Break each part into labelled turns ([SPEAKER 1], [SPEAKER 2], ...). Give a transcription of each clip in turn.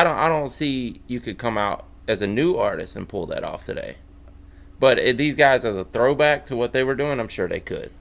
[SPEAKER 1] I don't see you could come out as a new artist and pull that off today. But these guys, as a throwback to what they were doing, I'm sure they could.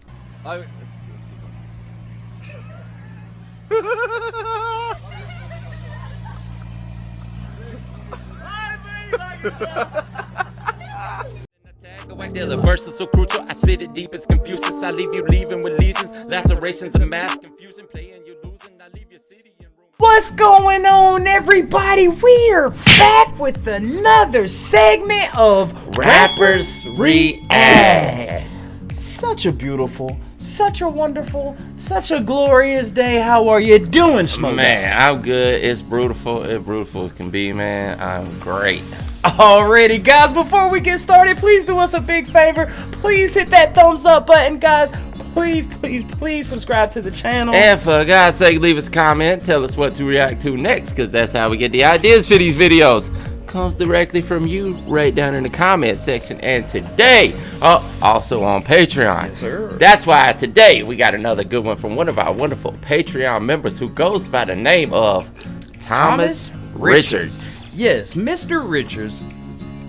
[SPEAKER 1] The verse is so crucial. I spit it deep, it's Confucius. I leave you leaving with lesions, lacerations, and mass confusion. Playing you losing, I leave your city in ruin.
[SPEAKER 2] What's going on, everybody? We are back with another segment of
[SPEAKER 1] Rappers React.
[SPEAKER 2] Such a beautiful, such a wonderful, such a glorious day. How are you doing, Smoke?
[SPEAKER 1] Man, I'm good. It's beautiful. It's beautiful it can be, man. I'm great.
[SPEAKER 2] Alrighty, guys, before we get started, please do us a big favor. Please hit that thumbs up button, guys. Please subscribe to the channel.
[SPEAKER 1] And for God's sake, leave us a comment. Tell us what to react to next, because that's how we get the ideas for these videos. Comes directly from you right down in the comment section. And today, also on Patreon.
[SPEAKER 2] Yes, sir.
[SPEAKER 1] That's why today we got another good one from one of our wonderful Patreon members who goes by the name of Thomas Richards.
[SPEAKER 2] Yes, Mr. Richards.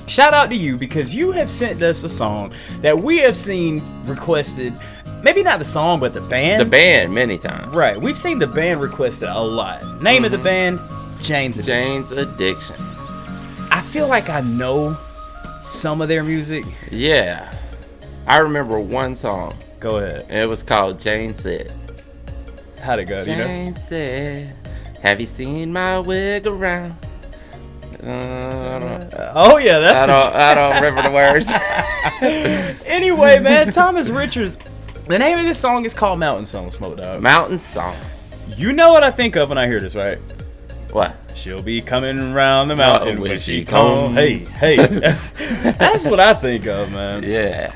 [SPEAKER 2] Shout out to you, because you have sent us a song that we have seen requested. Maybe not the song, but the band.
[SPEAKER 1] The band, many times.
[SPEAKER 2] Right. We've seen the band requested a lot. Name of the band, Jane's Addiction.
[SPEAKER 1] Jane's Addiction.
[SPEAKER 2] I feel like I know some of their music.
[SPEAKER 1] Yeah. I remember one song.
[SPEAKER 2] Go ahead.
[SPEAKER 1] And it was called Jane Said.
[SPEAKER 2] How'd it go?
[SPEAKER 1] Jane said, have you seen my wig around?
[SPEAKER 2] Oh yeah, that's
[SPEAKER 1] I don't remember the words.
[SPEAKER 2] Anyway, man, Thomas Richards. The name of this song is called Mountain Song, Smoke Dog.
[SPEAKER 1] Mountain Song.
[SPEAKER 2] You know what I think of when I hear this, right?
[SPEAKER 1] What?
[SPEAKER 2] She'll be coming around the mountain when she comes.
[SPEAKER 1] comes.
[SPEAKER 2] Hey. That's what I think of, man.
[SPEAKER 1] Yeah.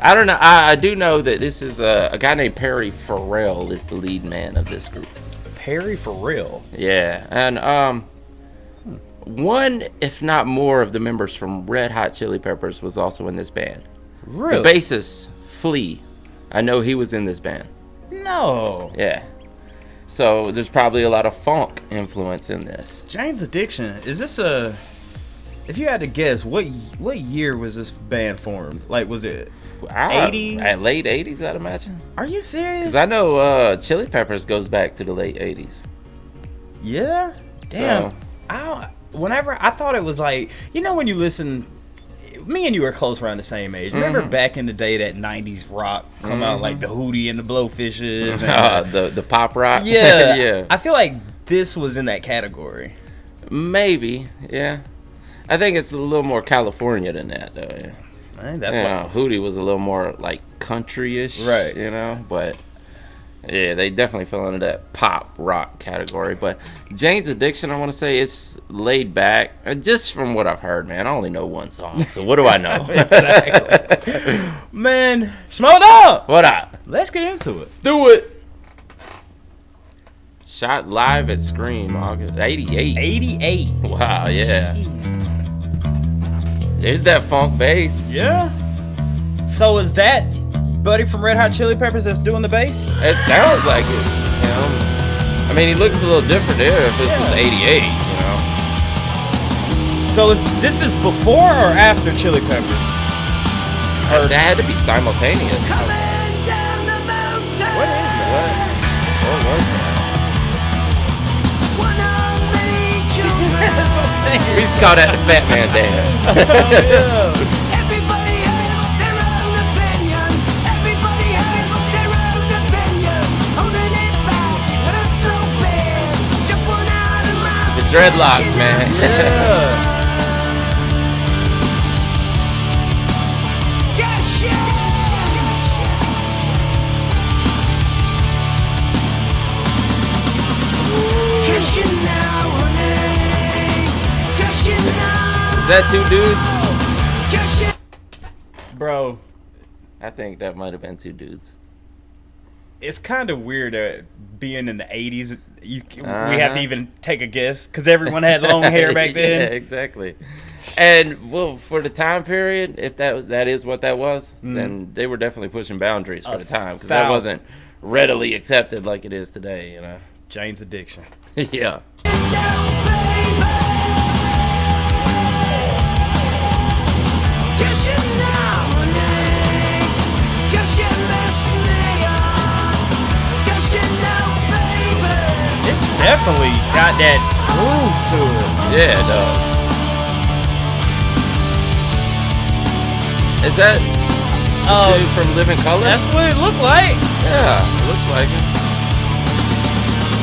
[SPEAKER 1] I don't know. I do know that this is a guy named Perry Farrell is the lead man of this group.
[SPEAKER 2] Perry Farrell.
[SPEAKER 1] Yeah, and one, if not more, of the members from Red Hot Chili Peppers was also in this band.
[SPEAKER 2] Really?
[SPEAKER 1] The bassist, Flea. I know he was in this band.
[SPEAKER 2] No.
[SPEAKER 1] Yeah. So there's probably a lot of funk influence in this.
[SPEAKER 2] Jane's Addiction. Is this a... If you had to guess, what year was this band formed? Like, was it 80s?
[SPEAKER 1] At late 80s, I'd imagine.
[SPEAKER 2] Are you serious?
[SPEAKER 1] Because I know Chili Peppers goes back to the late 80s.
[SPEAKER 2] Yeah? Damn.
[SPEAKER 1] So,
[SPEAKER 2] Whenever I thought it was like, you know, when you listen, me and you are close around the same age. Remember back in the day that 90s rock come out, like the Hootie and the Blowfishes and
[SPEAKER 1] the pop rock?
[SPEAKER 2] Yeah.
[SPEAKER 1] Yeah.
[SPEAKER 2] I feel like this was in that category.
[SPEAKER 1] Maybe, yeah. I think it's a little more California than that, though. Yeah.
[SPEAKER 2] Right, that's why
[SPEAKER 1] Hootie was a little more like country-ish,
[SPEAKER 2] right?
[SPEAKER 1] You know, but yeah, they definitely fell into that pop rock category. But Jane's Addiction, I want to say, it's laid back. Just from what I've heard, man, I only know one song, so what do I know?
[SPEAKER 2] Exactly. Man, Smoke Dog.
[SPEAKER 1] What up?
[SPEAKER 2] Let's get into it.
[SPEAKER 1] Let's do it. Shot live at Scream, August 88.
[SPEAKER 2] 88.
[SPEAKER 1] Wow, yeah. There's that funk bass.
[SPEAKER 2] Yeah. So is that buddy from Red Hot Chili Peppers that's doing the bass?
[SPEAKER 1] It sounds like it. You know? I mean, he looks a little different there if this was 88, you know?
[SPEAKER 2] So this is before or after Chili Peppers?
[SPEAKER 1] That had to be simultaneous.
[SPEAKER 2] Coming down the mountain.
[SPEAKER 1] What is that? What was that? We used to call that the Fat Man Dance.
[SPEAKER 3] Everybody has their own opinion. Everybody has their own opinion. Holding it back, hurts so bad. Just one out of my
[SPEAKER 1] The dreadlocks, man.
[SPEAKER 2] Yeah.
[SPEAKER 1] Is that two dudes?
[SPEAKER 2] Bro,
[SPEAKER 1] I think that might have been two dudes.
[SPEAKER 2] it's kind of weird being in the 80s. We have to even take a guess because everyone had long hair back then.
[SPEAKER 1] Yeah, exactly. And well, for the time period, if that is what that was, then they were definitely pushing boundaries for the time, because that wasn't readily accepted like it is today, you know.
[SPEAKER 2] Jane's Addiction.
[SPEAKER 1] Yeah.
[SPEAKER 3] Now, baby.
[SPEAKER 2] definitely got that groove to it.
[SPEAKER 1] Yeah, it does. Is that dude from Living Color?
[SPEAKER 2] That's what it looked like.
[SPEAKER 1] Yeah, it looks like it.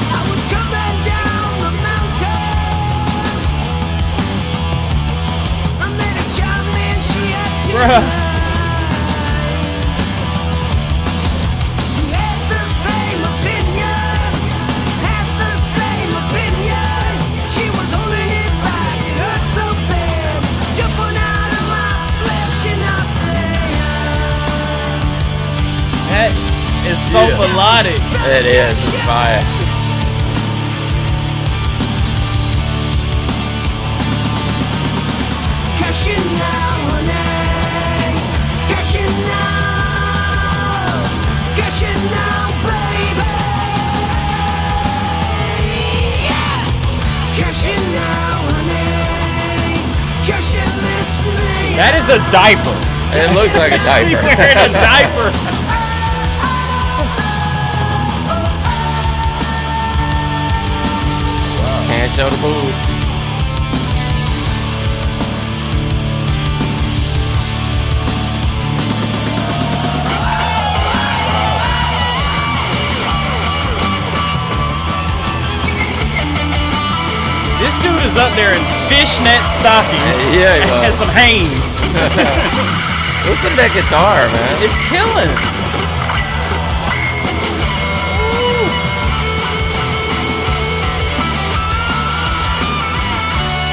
[SPEAKER 3] I was coming down the mountain. I met a child and she had
[SPEAKER 2] Bruh.
[SPEAKER 3] We had the same opinion. Had the same opinion. She was holding it back. It hurt so bad. Jumping out of my flesh and I
[SPEAKER 2] That is so
[SPEAKER 1] Yeah.
[SPEAKER 2] melodic.
[SPEAKER 1] It is. It's fire.
[SPEAKER 3] Cashing now, honey. Cashing now. Cashing now, baby. Yeah. Cashing now, honey. Cashing this me.
[SPEAKER 2] That is a diaper.
[SPEAKER 1] It looks like a
[SPEAKER 2] She's
[SPEAKER 1] diaper.
[SPEAKER 2] wearing a diaper.
[SPEAKER 1] Can't show the boobs.
[SPEAKER 2] This dude is up there in fishnet stockings
[SPEAKER 1] Yeah, he
[SPEAKER 2] and
[SPEAKER 1] was.
[SPEAKER 2] some Hanes.
[SPEAKER 1] Listen to that guitar, man.
[SPEAKER 2] It's killing.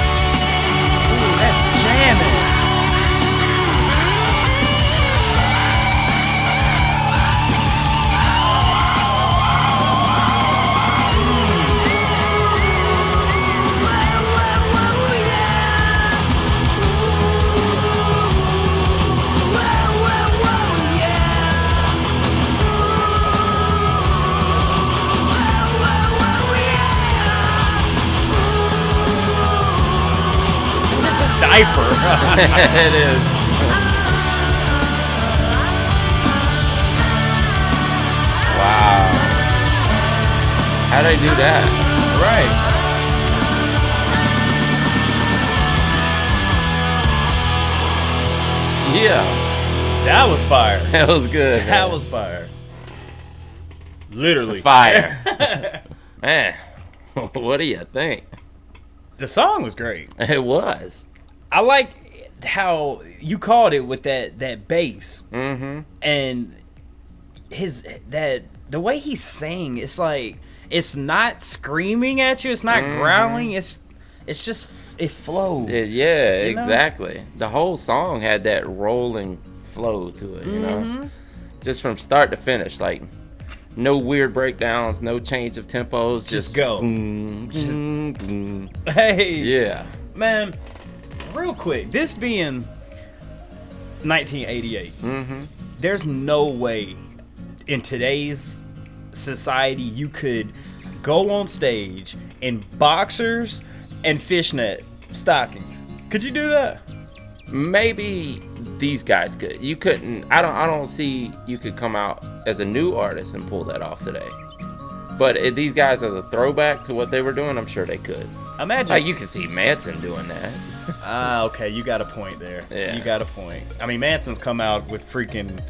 [SPEAKER 2] Ooh, that's jamming. Diaper.
[SPEAKER 1] It is. Wow. How'd I do that?
[SPEAKER 2] Right.
[SPEAKER 1] Yeah.
[SPEAKER 2] That was fire.
[SPEAKER 1] That was good.
[SPEAKER 2] That
[SPEAKER 1] man.
[SPEAKER 2] was fire. Literally.
[SPEAKER 1] fire. Man, what do you think?
[SPEAKER 2] The song was great.
[SPEAKER 1] It was.
[SPEAKER 2] I like how you called it with that bass.
[SPEAKER 1] Mm-hmm.
[SPEAKER 2] And the way he sang, it's like it's not screaming at you, it's not growling, it's just it flows.
[SPEAKER 1] Yeah,
[SPEAKER 2] you know?
[SPEAKER 1] exactly. The whole song had that rolling flow to it, you know? Just from start to finish, like no weird breakdowns, no change of tempos,
[SPEAKER 2] Just go.
[SPEAKER 1] Boom, boom, boom.
[SPEAKER 2] Hey,
[SPEAKER 1] Yeah.
[SPEAKER 2] man, real quick, this being 1988, there's no way in today's society you could go on stage in boxers and fishnet stockings. Could you do that?
[SPEAKER 1] Maybe these guys could. You couldn't. I don't see you could come out as a new artist and pull that off today. But if these guys as a throwback to what they were doing, I'm sure they could.
[SPEAKER 2] Imagine.
[SPEAKER 1] Like you can see Manson doing that.
[SPEAKER 2] Okay, you got a point there.
[SPEAKER 1] Yeah.
[SPEAKER 2] You got a point. I mean, Manson's come out with freaking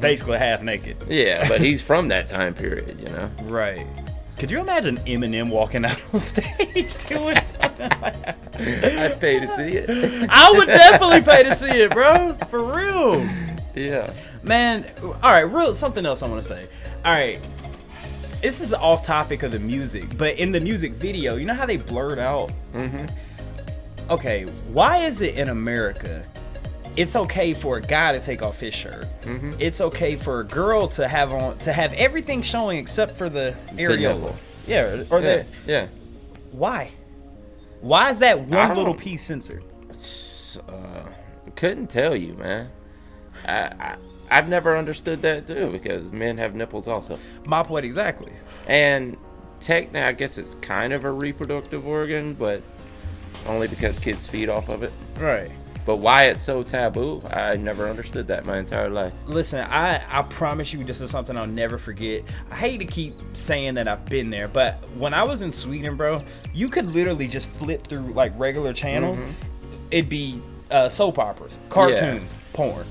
[SPEAKER 2] basically half naked.
[SPEAKER 1] Yeah, but he's from that time period, you know.
[SPEAKER 2] Right. Could you imagine Eminem walking out on stage doing something like that?
[SPEAKER 1] I'd pay to see it.
[SPEAKER 2] I would definitely pay to see it, bro. For real.
[SPEAKER 1] Yeah.
[SPEAKER 2] Man, all right, something else I want to say. All right. This is off topic of the music, but in the music video, you know how they blurred out? Okay, why is it in America it's okay for a guy to take off his shirt? It's okay for a girl to have everything showing except for the areola.
[SPEAKER 1] nipple.
[SPEAKER 2] Yeah, or
[SPEAKER 1] Yeah.
[SPEAKER 2] why? Why is that
[SPEAKER 1] I
[SPEAKER 2] one
[SPEAKER 1] don't-
[SPEAKER 2] little piece censored?
[SPEAKER 1] Couldn't tell you, man. I've never understood that too, because men have nipples also.
[SPEAKER 2] My point exactly.
[SPEAKER 1] And technically, I guess it's kind of a reproductive organ, but only because kids feed off of it.
[SPEAKER 2] Right.
[SPEAKER 1] But why it's so taboo, I never understood that my entire life.
[SPEAKER 2] Listen, I promise you this is something I'll never forget. I hate to keep saying that I've been there, but when I was in Sweden, bro, you could literally just flip through like regular channels. It'd be soap operas, cartoons, porn.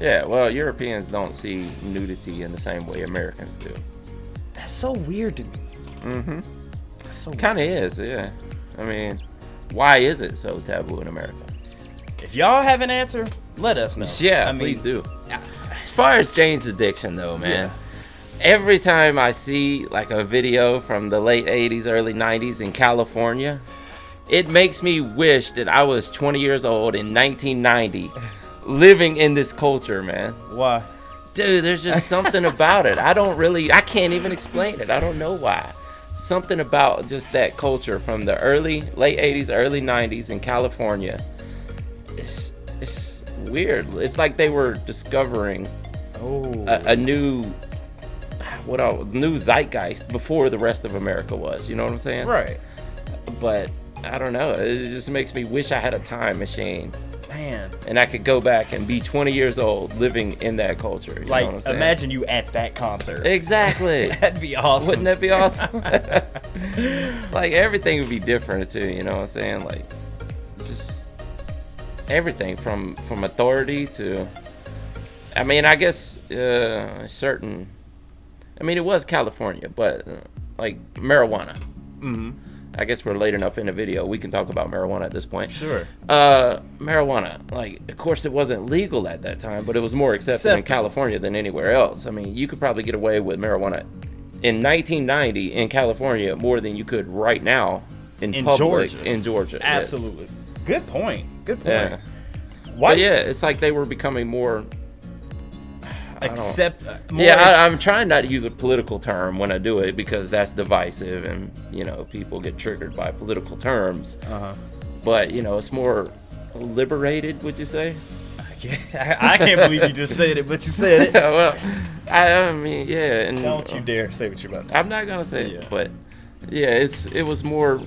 [SPEAKER 1] Yeah, well, Europeans don't see nudity in the same way Americans do.
[SPEAKER 2] That's so weird to me. That's so
[SPEAKER 1] Kind of is, yeah. I mean, why is it so taboo in America?
[SPEAKER 2] If y'all have an answer, let us know.
[SPEAKER 1] Yeah,
[SPEAKER 2] I mean,
[SPEAKER 1] please do. As far as Jane's addiction, though, man, every time I see like a video from the late 80s, early 90s in California, it makes me wish that I was 20 years old in 1990 living in this culture, man.
[SPEAKER 2] Why?
[SPEAKER 1] Dude, there's just something about it. I can't even explain it. I don't know why. Something about just that culture from the late 80s, early 90s in California. It's weird. It's like they were discovering a new zeitgeist before the rest of America was. You know what I'm saying?
[SPEAKER 2] Right.
[SPEAKER 1] But I don't know. It just makes me wish I had a time machine.
[SPEAKER 2] Man.
[SPEAKER 1] And I could go back and be 20 years old living in that culture. You know what I'm saying?
[SPEAKER 2] Imagine you at that concert.
[SPEAKER 1] Exactly.
[SPEAKER 2] That'd be awesome.
[SPEAKER 1] Wouldn't that be awesome? Like, everything would be different, too. You know what I'm saying? Like, just everything from authority to, I mean, I guess certain, I mean, it was California, but like marijuana. I guess we're late enough in the video. We can talk about marijuana at this point.
[SPEAKER 2] Sure.
[SPEAKER 1] Marijuana, like, of course it wasn't legal at that time, but it was more accepted in California than anywhere else. I mean, you could probably get away with marijuana in 1990 in California more than you could right now in public
[SPEAKER 2] Georgia.
[SPEAKER 1] in Georgia.
[SPEAKER 2] Absolutely.
[SPEAKER 1] Yes.
[SPEAKER 2] Good point. Good point.
[SPEAKER 1] Yeah.
[SPEAKER 2] Why?
[SPEAKER 1] But yeah, it's like they were becoming more. I'm trying not to use a political term when I do it because that's divisive and, you know, people get triggered by political terms. But, you know, it's more liberated, would you say?
[SPEAKER 2] I can't believe you just said it, but you said it.
[SPEAKER 1] Well, I mean, yeah. And,
[SPEAKER 2] Don't you dare say what you're about to say.
[SPEAKER 1] I'm not going to say it, but yeah, it was more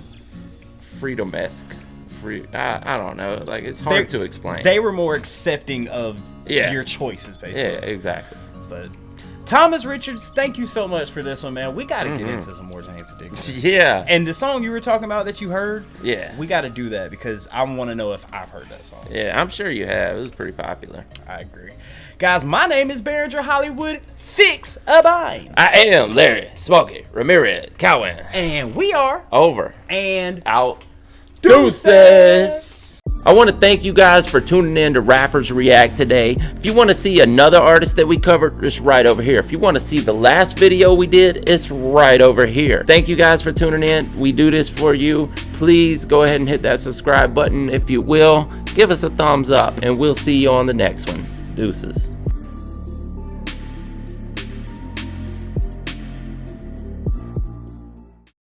[SPEAKER 1] freedom-esque. I don't know. Like, it's hard to explain.
[SPEAKER 2] They were more accepting of your choices, basically.
[SPEAKER 1] Yeah, exactly.
[SPEAKER 2] But Thomas Richards, thank you so much for this one, man. We got to get into some more Jane's Addiction.
[SPEAKER 1] Yeah.
[SPEAKER 2] And the song you were talking about that you heard,
[SPEAKER 1] we
[SPEAKER 2] got to do that because I want to know if I've heard that song.
[SPEAKER 1] Yeah, I'm sure you have. It was pretty popular.
[SPEAKER 2] I agree. Guys, my name is Behringer Hollywood 6 Abide.
[SPEAKER 1] I am Larry Smokey Ramirez Cowan.
[SPEAKER 2] And we are
[SPEAKER 1] over
[SPEAKER 2] and
[SPEAKER 1] out. Deuces! I want to thank you guys for tuning in to Rappers React today. If you want to see another artist that we covered, it's right over here. If you want to see the last video we did, it's right over here. Thank you guys for tuning in. We do this for you. Please go ahead and hit that subscribe button if you will. Give us a thumbs up, and we'll see you on the next one. Deuces.